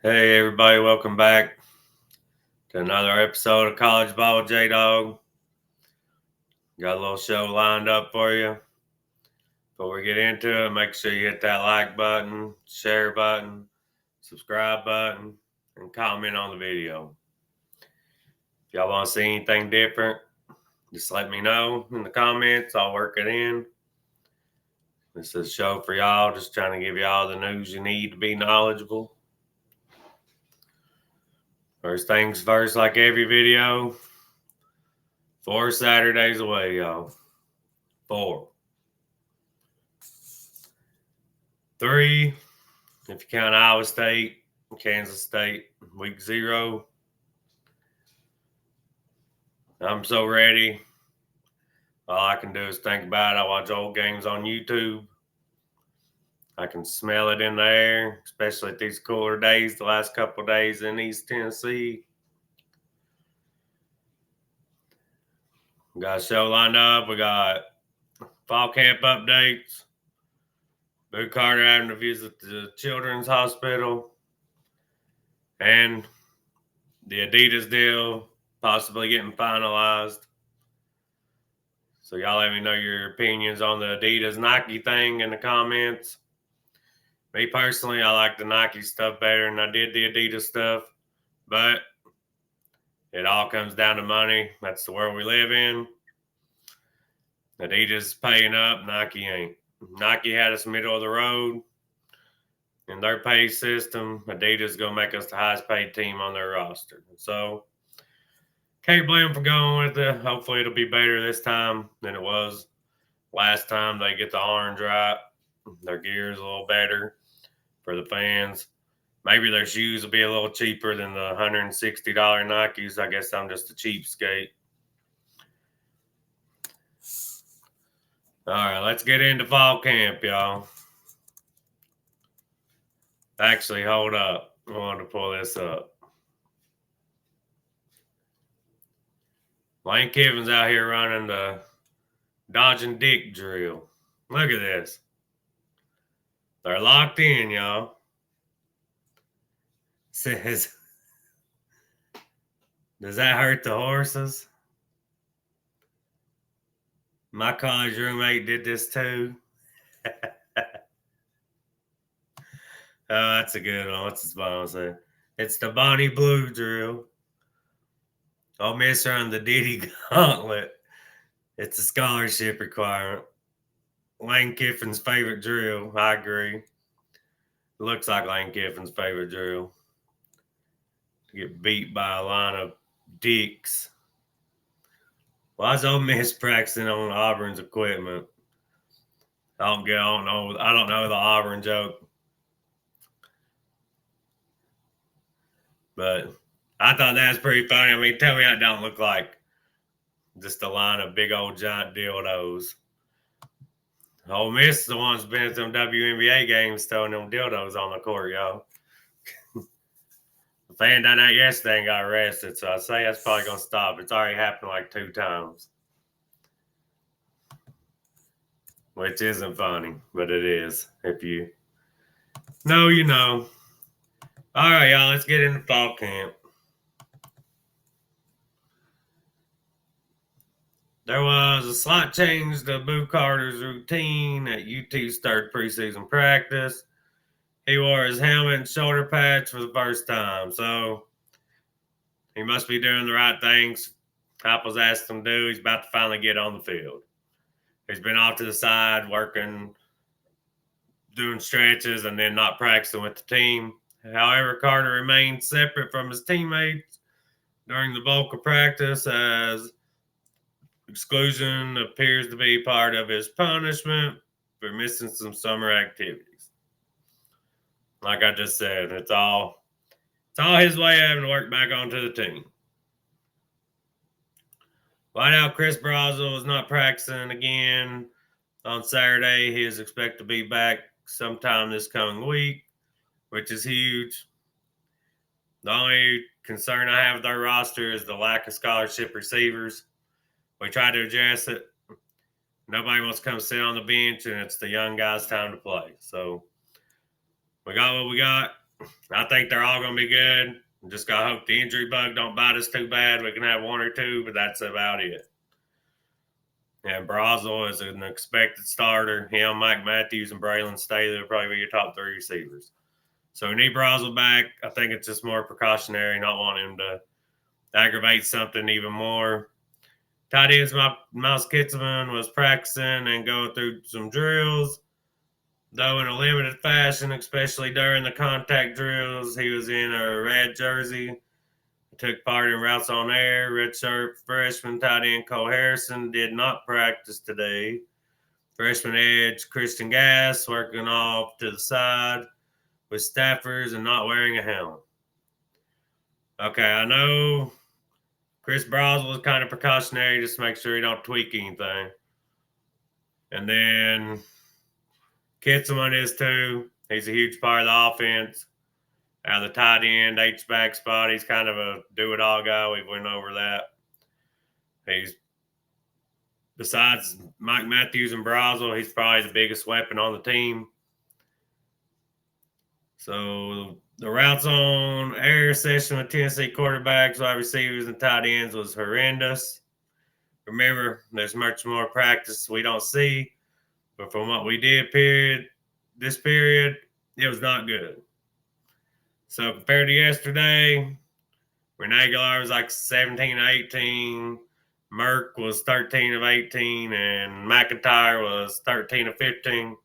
Hey everybody, welcome back to another episode of College Ball with J-Dog. Got a little show lined up for you. Before we get into it, make sure you hit that like button, share button, subscribe button, and comment on the video. If y'all want to see anything different, just let me know in the comments. I'll work it in. This is a show for y'all, just trying to give y'all the news you need to be knowledgeable. First things first, like every video, 4 Saturdays away, y'all. 4. 3, if you count Iowa State, Kansas State, week 0. I'm so ready. All I can do is think about it. I watch old games on YouTube. I can smell it in the air, especially at these cooler days, the last couple of days in East Tennessee. We got a show lined up. We got fall camp updates. Boo Carter having to visit the Children's Hospital. And the Adidas deal possibly getting finalized. So y'all let me know your opinions on the Adidas Nike thing in the comments. Me personally, I like the Nike stuff better than I did the Adidas stuff. But it all comes down to money. That's the world we live in. Adidas is paying up, Nike ain't. Nike had us middle of the road in their pay system. Adidas is going to make us the highest paid team on their roster. So can't blame them for going with it. Hopefully it'll be better this time than it was last time. They get the orange right. Their gear is a little better for the fans. Maybe their shoes will be a little cheaper than the $160 Nikes. I guess I'm just a cheapskate. All right, let's get into fall camp, y'all. Actually, hold up. I wanted to pull this up. Lane Kiffin's out here running the Dodge and Dick drill. Look at this. They're locked in, y'all. Says, does that hurt the horses? My college roommate did this too. Oh, that's a good one. What's the sponsor? It's the Bonnie Blue drill. Ole Miss run the Diddy Gauntlet. It's a scholarship requirement. Lane Kiffin's favorite drill. I agree. It looks like Lane Kiffin's favorite drill. To get beat by a line of dicks. Why is Ole Miss practicing on Auburn's equipment? I don't know the Auburn joke. But I thought that was pretty funny. I mean, tell me that don't look like just a line of big old giant dildos. Ole Miss is the ones been at them WNBA games throwing them dildos on the court, y'all. The fan done that yesterday and got arrested, so I say that's probably going to stop. It's already happened like 2 times. Which isn't funny, but it is. If you know, you know. All right, y'all, let's get into fall camp. There was a slight change to Boo Carter's routine at UT's third preseason practice. He wore his helmet and shoulder pads for the first time, so he must be doing the right things. Heupel's asked him to do. He's about to finally get on the field. He's been off to the side working, doing stretches, and then not practicing with the team. However, Carter remained separate from his teammates during the bulk of practice, as exclusion appears to be part of his punishment for missing some summer activities. Like I just said, it's all his way of having to work back onto the team. Wideout Chris Brazil was not practicing again on Saturday. He is expected to be back sometime this coming week, which is huge. The only concern I have with our roster is the lack of scholarship receivers. We tried to address it. Nobody wants to come sit on the bench, and it's the young guys' time to play. So we got what we got. I think they're all going to be good. Just got to hope the injury bug don't bite us too bad. We can have one or two, but that's about it. And Brazel is an expected starter. Him, Mike Matthews, and Braylon Staley will probably be your top three receivers. So we need Brazel back. I think it's just more precautionary, not wanting him to aggravate something even more. Tight ends, Miles Kitzelman was practicing and going through some drills, though in a limited fashion, especially during the contact drills. He was in a red jersey. He took part in routes on air. Redshirt freshman tight end Cole Harrison did not practice today. Freshman edge Christian Gass working off to the side with staffers and not wearing a helmet. Okay, I know Chris Brazel was kind of precautionary just to make sure he don't tweak anything. And then Kitzelman is too. He's a huge part of the offense. Out of the tight end, H-back spot, he's kind of a do-it-all guy. We went over that. He's, besides Mike Matthews and Brazel, he's probably the biggest weapon on the team. So the routes on air session with Tennessee quarterbacks, wide receivers, and tight ends was horrendous. Remember, there's much more practice we don't see, but from what we did this period, it was not good. So compared to yesterday, Renee Aguilar was like 17 of 18, Merck was 13 of 18, and McIntyre was 13 of 15.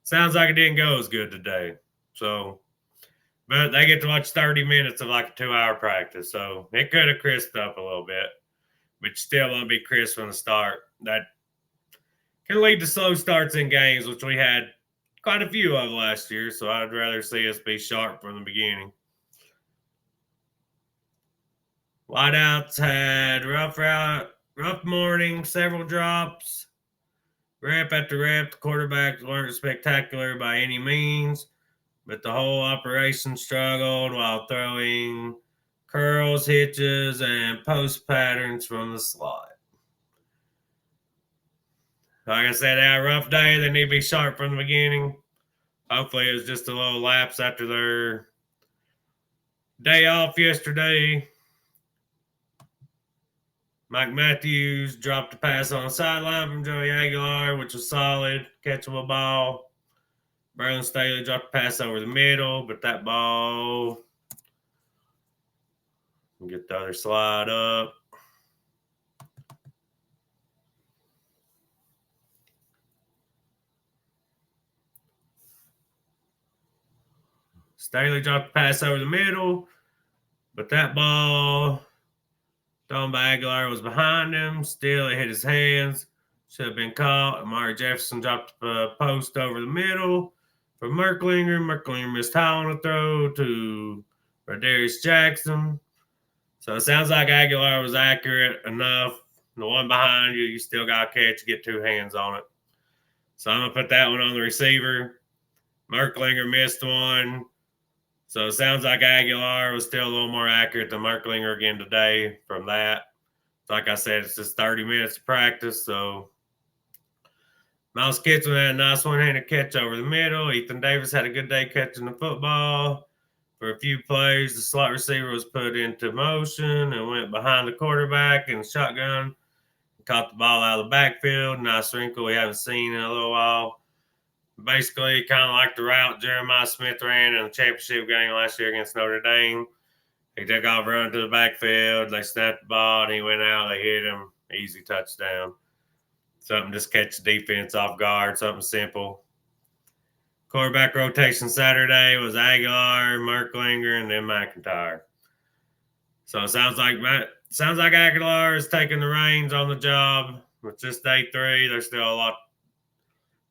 Sounds like it didn't go as good today. So, but they get to watch 30 minutes of like a 2-hour practice. So it could have crisped up a little bit, but you still want to be crisp from the start. That can lead to slow starts in games, which we had quite a few of last year. So I'd rather see us be sharp from the beginning. Wideouts had rough morning, several drops. Rep after rep, the quarterbacks weren't spectacular by any means, but the whole operation struggled while throwing curls, hitches, and post patterns from the slot. Like I said, they had a rough day. They need to be sharp from the beginning. Hopefully, it was just a little lapse after their day off yesterday. Mike Matthews dropped a pass on the sideline from Joey Aguilar, which was solid, catchable ball. Braylon Staley dropped a pass over the middle, but that ball, get the other slide up. Staley dropped a pass over the middle, but that ball thrown by Aguilar was behind him. Still, it hit his hands. Should have been caught. Amari Jefferson dropped a post over the middle for Merklinger. Merklinger missed high on the throw to Rodarius Jackson. So it sounds like Aguilar was accurate enough. The one behind you, you still got to catch, get two hands on it. So I'm going to put that one on the receiver. Merklinger missed one. So it sounds like Aguilar was still a little more accurate than Merklinger again today from that. Like I said, it's just 30 minutes of practice. So Miles Kitson had a nice one-handed catch over the middle. Ethan Davis had a good day catching the football. For a few plays, the slot receiver was put into motion and went behind the quarterback in shotgun. Caught the ball out of the backfield. Nice wrinkle we haven't seen in a little while. Basically, kind of like the route Jeremiah Smith ran in the championship game last year against Notre Dame. He took off running to the backfield. They snapped the ball, and he went out. They hit him. Easy touchdown. Something just catch the defense off guard. Something simple. Quarterback rotation Saturday was Aguilar, Merklinger, and then McIntyre. So it sounds like Aguilar is taking the reins on the job. With just day 3, there's still a lot.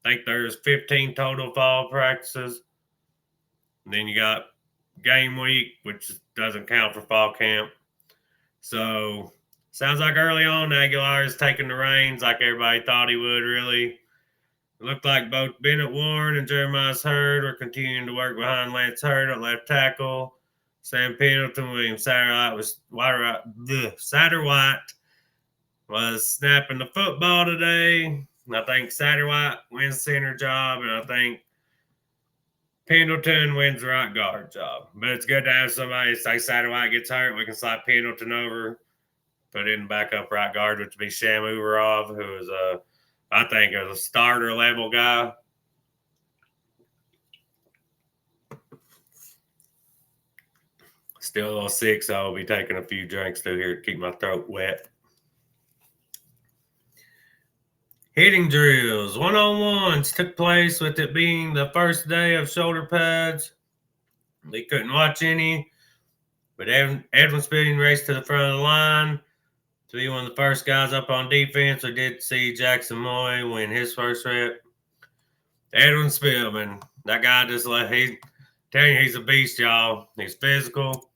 I think there's 15 total fall practices. And then you got game week, which doesn't count for fall camp. So sounds like early on Aguilar is taking the reins like everybody thought he would, really. It looked like both Bennett Warren and Jeremiah Hurd were continuing to work behind Lance Hurd at left tackle. Sam Pendleton, William Satterwhite was snapping the football today. I think Satterwhite wins center job, and I think Pendleton wins the right guard job. But it's good to have somebody, say Satterwhite gets hurt, we can slide Pendleton over, put in backup right guard, which would be Sham Uberov, who is I think is a starter level guy. Still a little sick, so I'll be taking a few drinks through here to keep my throat wet. Hitting drills, one-on-ones took place with it being the first day of shoulder pads. They couldn't watch any, but Edwin Spilling raced to the front of the line to be one of the first guys up on defense. We did see Jackson Moy win his first rep. Edwin Spillman, that guy just telling you he's a beast, y'all. He's physical.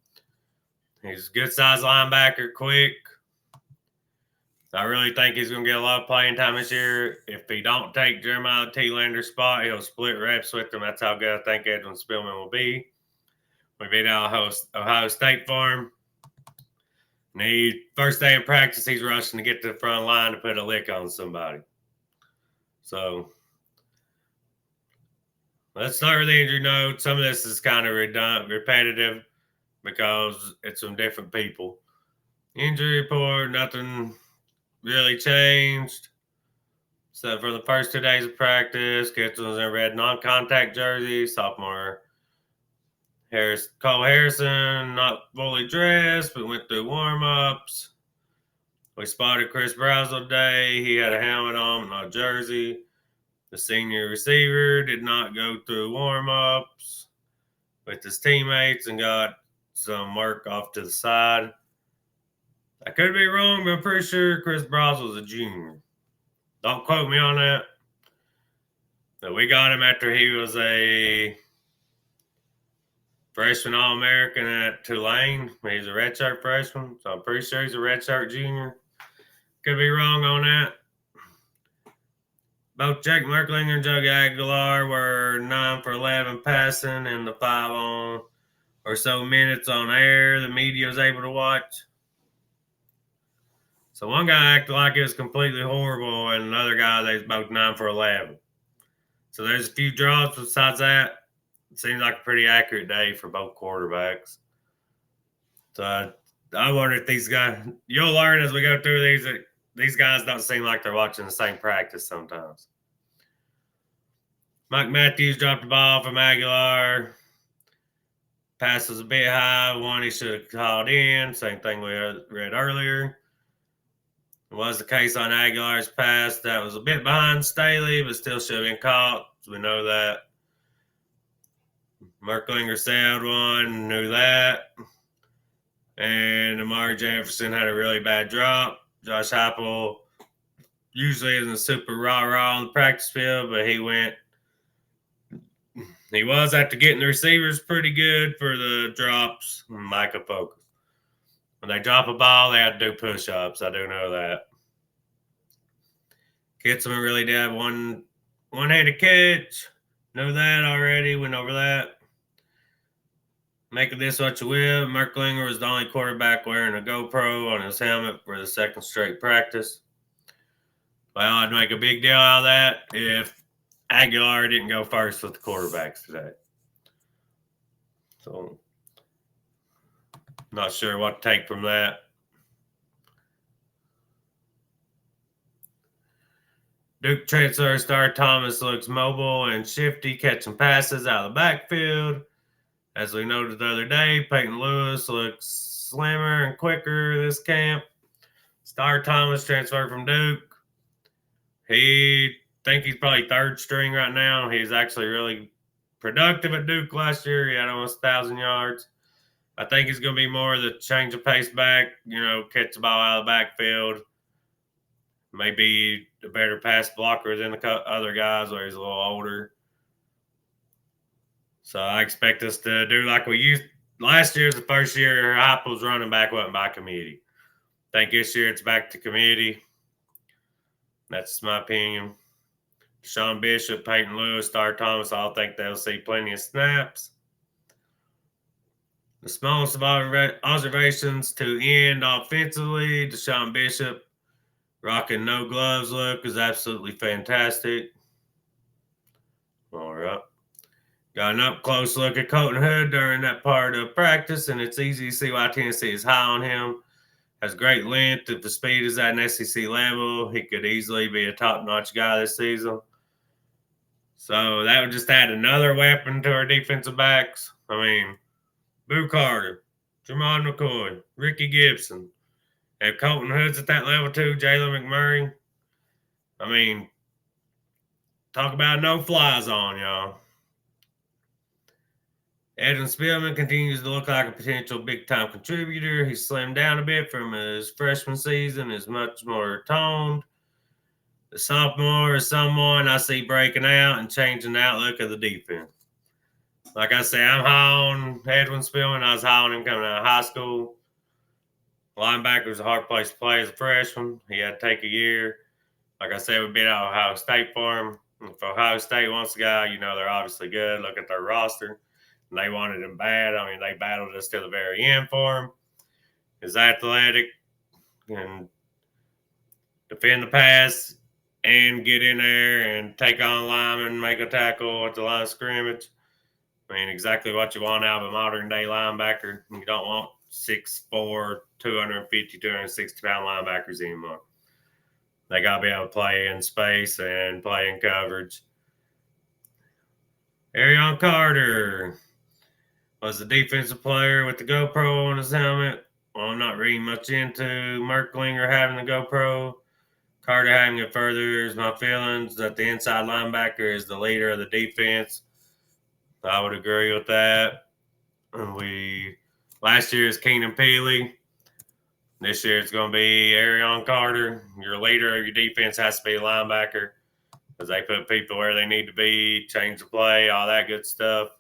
He's a good sized linebacker, quick. I really think he's going to get a lot of playing time this year. If he don't take Jeremiah T-Lander's spot, he'll split reps with him. That's how good I think Edwin Spillman will be. We beat Ohio State for him. And first day in practice, he's rushing to get to the front line to put a lick on somebody. So let's start with the injury note. Some of this is kind of repetitive because it's from different people. Injury report, nothing really changed. So for the first 2 days of practice, Kitson was in a red non-contact jersey. Sophomore Cole Harrison, not fully dressed, but went through warm-ups. We spotted Chris Brazel today. He had a helmet on, not a jersey. The senior receiver did not go through warm-ups with his teammates and got some work off to the side. I could be wrong, but I'm pretty sure Chris Brazel was a junior. Don't quote me on that. But we got him after he was a freshman All-American at Tulane. He's a redshirt freshman, so I'm pretty sure he's a redshirt junior. Could be wrong on that. Both Jake Merklinger and Joe Aguilar were 9 for 11 passing in the 5 or so minutes on air the media was able to watch. So one guy acted like it was completely horrible, and another guy, they was both 9 for 11. So there's a few drops. Besides that, it seems like a pretty accurate day for both quarterbacks. So I wonder if these guys, you'll learn as we go through these guys don't seem like they're watching the same practice sometimes. Mike Matthews dropped the ball from Aguilar. Pass was a bit high. One he should have called in. Same thing we read earlier. It was the case on Aguilar's pass. That was a bit behind Staley, but still should have been caught. So we know that. Merklinger sailed one, knew that. And Amari Jefferson had a really bad drop. Josh Heupel usually isn't super rah-rah on the practice field, but he was after getting the receivers pretty good for the drops. Micah focus. When they drop a ball, they have to do push-ups. I do know that. Kitson really did have one-handed catch. Know that already. Went over that. Make of this what you will. Merklinger was the only quarterback wearing a GoPro on his helmet for the second straight practice. Well, I'd make a big deal out of that if Aguilar didn't go first with the quarterbacks today. So, not sure what to take from that. Duke transfer star Thomas looks mobile and shifty, catching passes out of the backfield. As we noted the other day, Peyton Lewis looks slimmer and quicker this camp. Star Thomas transferred from Duke. He's probably third string right now. He's actually really productive at Duke last year. He had almost 1,000 yards. I think he's going to be more the change of pace back, catch the ball out of the backfield. Maybe a better pass blocker than the other guys where he's a little older. So I expect us to do like we used last year. The first year Heupel's running back wasn't by committee. I think this year it's back to committee. That's my opinion. Sean Bishop, Peyton Lewis, Star Thomas, I think they'll see plenty of snaps. The smallest of observations to end offensively, Deshaun Bishop rocking no gloves look is absolutely fantastic. All right. Got an up close look at Colton Hood during that part of practice, and it's easy to see why Tennessee is high on him. Has great length. If the speed is at an SEC level, he could easily be a top-notch guy this season. So that would just add another weapon to our defensive backs. I mean, Boo Carter, Jermon McCoy, Ricky Gibson. If Colton Hood's at that level too, Jalen McMurray. I mean, talk about no fly zone, y'all. Adam Spielman continues to look like a potential big-time contributor. He's slimmed down a bit from his freshman season, is much more toned. The sophomore is someone I see breaking out and changing the outlook of the defense. Like I say, I'm high on Edwin Spielman. I was high on him coming out of high school. Linebacker was a hard place to play as a freshman. He had to take a year. Like I said, we beat out Ohio State for him. If Ohio State wants a guy, you know they're obviously good. Look at their roster. And they wanted him bad. I mean, they battled us to the very end for him. He's athletic and defend the pass and get in there and take on linemen, make a tackle at the line of scrimmage. I mean, exactly what you want out of a modern day linebacker. You don't want 6'4", 250, 260-pound linebackers anymore. They got to be able to play in space and play in coverage. Arion Carter was the defensive player with the GoPro on his helmet. Well, I'm not reading much into Merklinger having the GoPro. Carter having it furthers my feelings that the inside linebacker is the leader of the defense. I would agree with that. And last year is Keenan Peely. This year it's going to be Arion Carter. Your leader of your defense has to be a linebacker because they put people where they need to be, change the play, all that good stuff.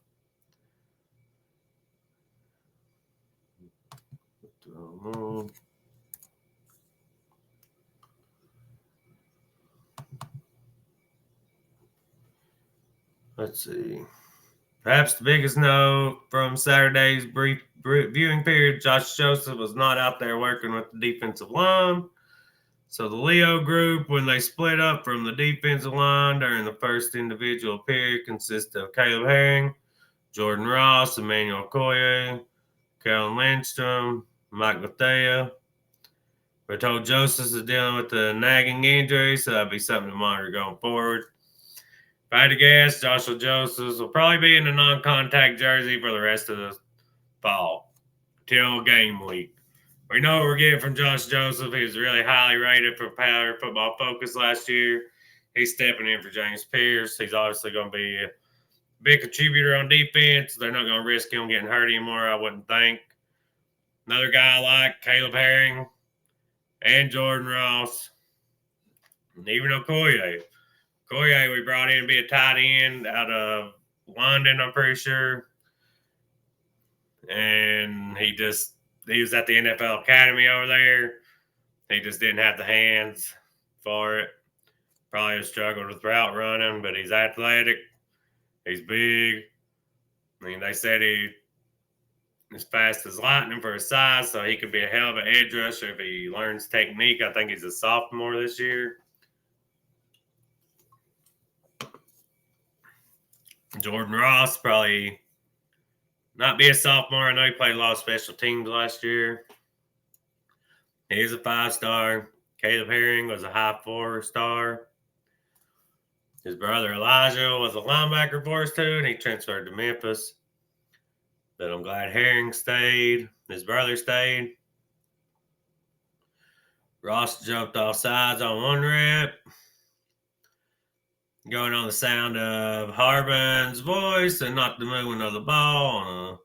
Let's see. Perhaps the biggest note from Saturday's brief viewing period, Josh Joseph was not out there working with the defensive line. So the Leo group, when they split up from the defensive line during the first individual period, consisted of Caleb Herring, Jordan Ross, Emmanuel Okoye, Kellen Lindstrom, Mike Mathea. We're told Joseph is dealing with a nagging injury, so that'll be something to monitor going forward. If I had to guess, Joshua Josephs will probably be in a non-contact jersey for the rest of the fall till game week. We know what we're getting from Josh Joseph. He was really highly rated for Power Football Focus last year. He's stepping in for James Pierce. He's obviously going to be a big contributor on defense. They're not going to risk him getting hurt anymore, I wouldn't think. Another guy I like, Caleb Herring and Jordan Ross, and even Okoye. Okoye we brought in to be a tight end out of London, I'm pretty sure. And he was at the NFL Academy over there. He just didn't have the hands for it. Probably struggled with route running, but he's athletic. He's big. I mean, they said he is fast as lightning for his size, so he could be a hell of an edge rusher if he learns technique. I think he's a sophomore this year. Jordan Ross probably not be a sophomore. I know he played a lot of special teams last year. He's a 5-star. Caleb Herring was a high 4-star. His brother Elijah was a linebacker for us too, and he transferred to Memphis. But I'm glad Herring stayed. His brother stayed. Ross jumped off sides on one rep. Going on the sound of Harbin's voice and not the movement of the ball on a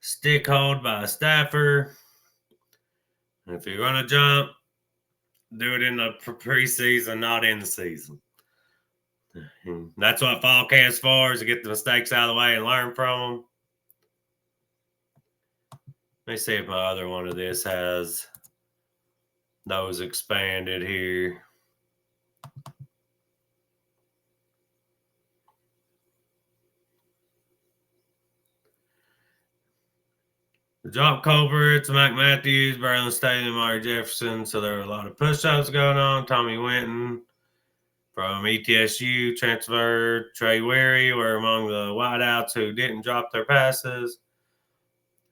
stick hold by a staffer. If you're going to jump, do it in the preseason, not in the season. That's what fall camp's for, is to get the mistakes out of the way and learn from them. Let me see if my other one of this has those expanded here. The drop culprits, Mike Matthews, Braylon Staley, Amari Jefferson. So there were a lot of push-ups going on. Tommy Winton, from ETSU transferred. Trey Weary were among the wideouts who didn't drop their passes.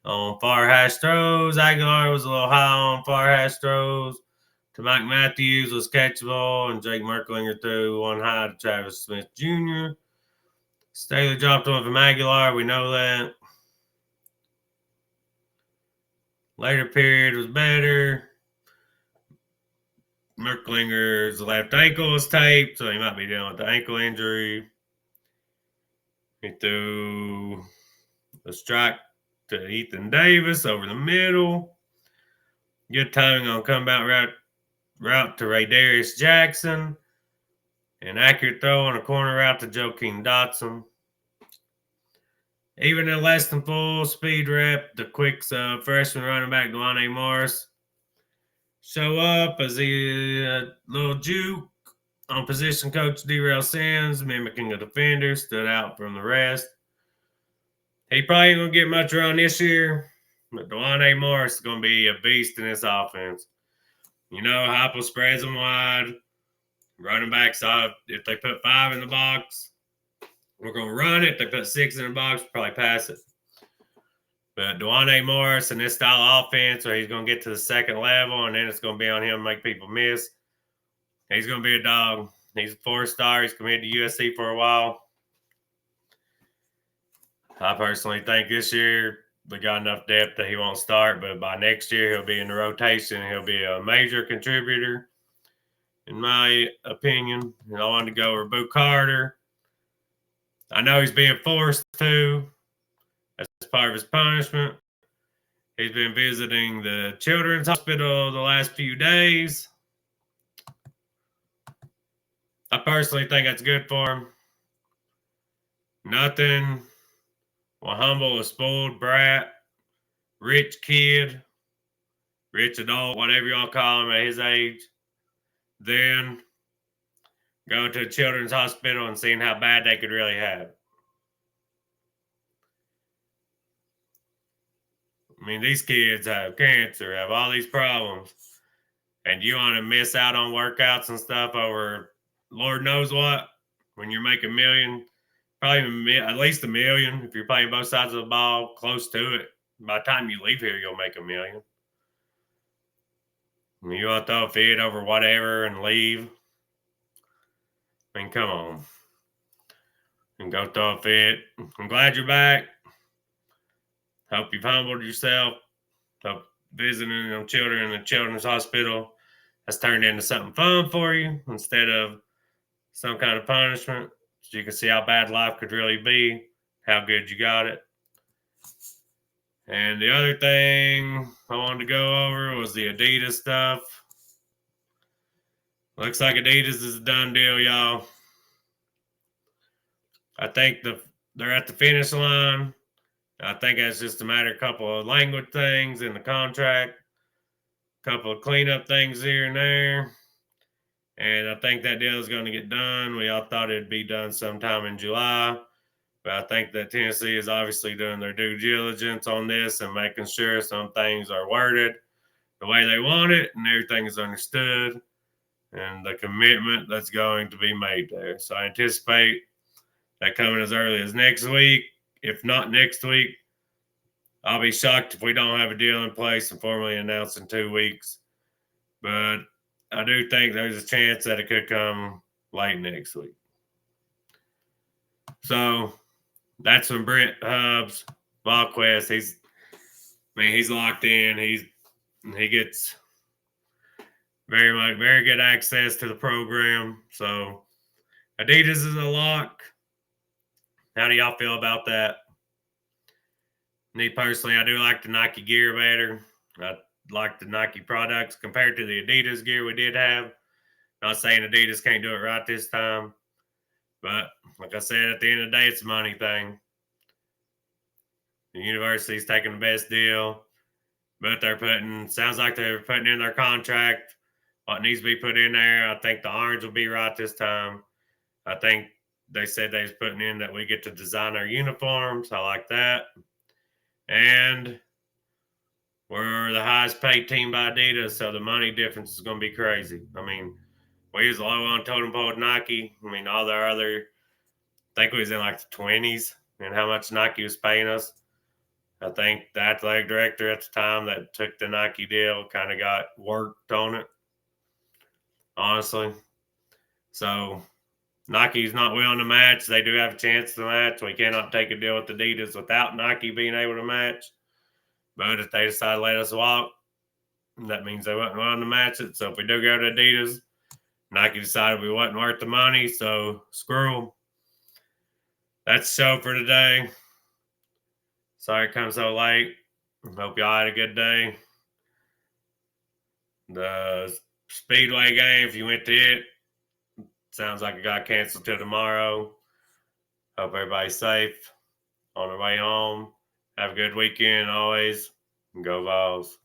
On far hash throws, Aguilar was a little high on far hash throws. To Mike Matthews was catchable, and Jake Merklinger threw one high to Travis Smith Jr. Staley dropped one from Aguilar, we know that. Later period was better. Merklinger's left ankle was taped, so he might be dealing with the ankle injury. He threw a strike to Ethan Davis over the middle. Good timing on comeback route to Ray Darius Jackson. An accurate throw on a corner route to Joakim Dotson. Even in less than full speed rep, the quick freshman running back Delonte Morris show up as a little juke on position coach Derel Sims, mimicking a defender, stood out from the rest. He probably ain't going to get much run this year, but Delonte Morris is going to be a beast in this offense. You know, Heupel spreads them wide. Running backs, if they put 5 in the box, we're going to run it. If they put 6 in the box, we'll probably pass it. But Delonte Morris and this style of offense where he's going to get to the second level and then it's going to be on him to make people miss, he's going to be a dog. He's a 4-star. He's committed to USC for a while. I personally think this year we got enough depth that he won't start, but by next year he'll be in the rotation. He'll be a major contributor, in my opinion. And I wanted to go with Boo Carter. I know he's being forced to as part of his punishment. He's been visiting the Children's Hospital the last few days. I personally think that's good for him. Nothing will humble a spoiled brat, rich kid, rich adult, whatever y'all call him at his age, then going to a children's hospital and seeing how bad they could really have it. I mean, these kids have cancer, have all these problems, and you want to miss out on workouts and stuff over Lord knows what when you're making $1 million, probably at least $1 million if you're playing both sides of the ball, close to it. By the time you leave here, you'll make $1 million. You want to throw a fit over whatever and leave? I mean, come on. And go throw a fit. I'm glad you're back. Hope you've humbled yourself. Hope visiting them children in the children's hospital has turned into something fun for you instead of some kind of punishment. So you can see how bad life could really be, how good you got it. And the other thing I wanted to go over was the Adidas stuff. Looks like Adidas is a done deal, y'all. I think they're at the finish line. I think that's just a matter of a couple of language things in the contract, a couple of cleanup things here and there. And I think that deal is going to get done. We all thought it'd be done sometime in July. But I think that Tennessee is obviously doing their due diligence on this and making sure some things are worded the way they want it and everything is understood and the commitment that's going to be made there. So I anticipate that coming as early as next week. If not next week, I'll be shocked if we don't have a deal in place and formally announced in 2 weeks. But I do think there's a chance that it could come late next week. So that's from Brent Hubbs, VolQuest. He's locked in. He gets very good access to the program. So Adidas is a lock. How do y'all feel about that? Me personally, I do like the Nike gear better. I like the Nike products compared to the Adidas gear we did have. Not saying Adidas can't do it right this time. But like I said, at the end of the day, it's a money thing. The university's taking the best deal. But sounds like they're putting in their contract what needs to be put in there. I think the orange will be right this time. I think they said they was putting in that we get to design our uniforms. I like that. And we're the highest paid team by Adidas, so the money difference is going to be crazy. I mean, We was low on totem pole with Nike. I mean, all their other, I think we was in like the 20s and how much Nike was paying us. I think the athletic director at the time that took the Nike deal kind of got worked on it, honestly. So Nike's not willing to match. They do have a chance to match. We cannot take a deal with Adidas without Nike being able to match. But if they decide to let us walk, that means they wasn't willing to match it. So if we do go to Adidas, Nike decided we wasn't worth the money. So screw them. That's the show for today. Sorry it comes so late. Hope y'all had a good day. The Speedway game, if you went to it, sounds like it got canceled till tomorrow. Hope everybody's safe on their way home. Have a good weekend always. And go Vols.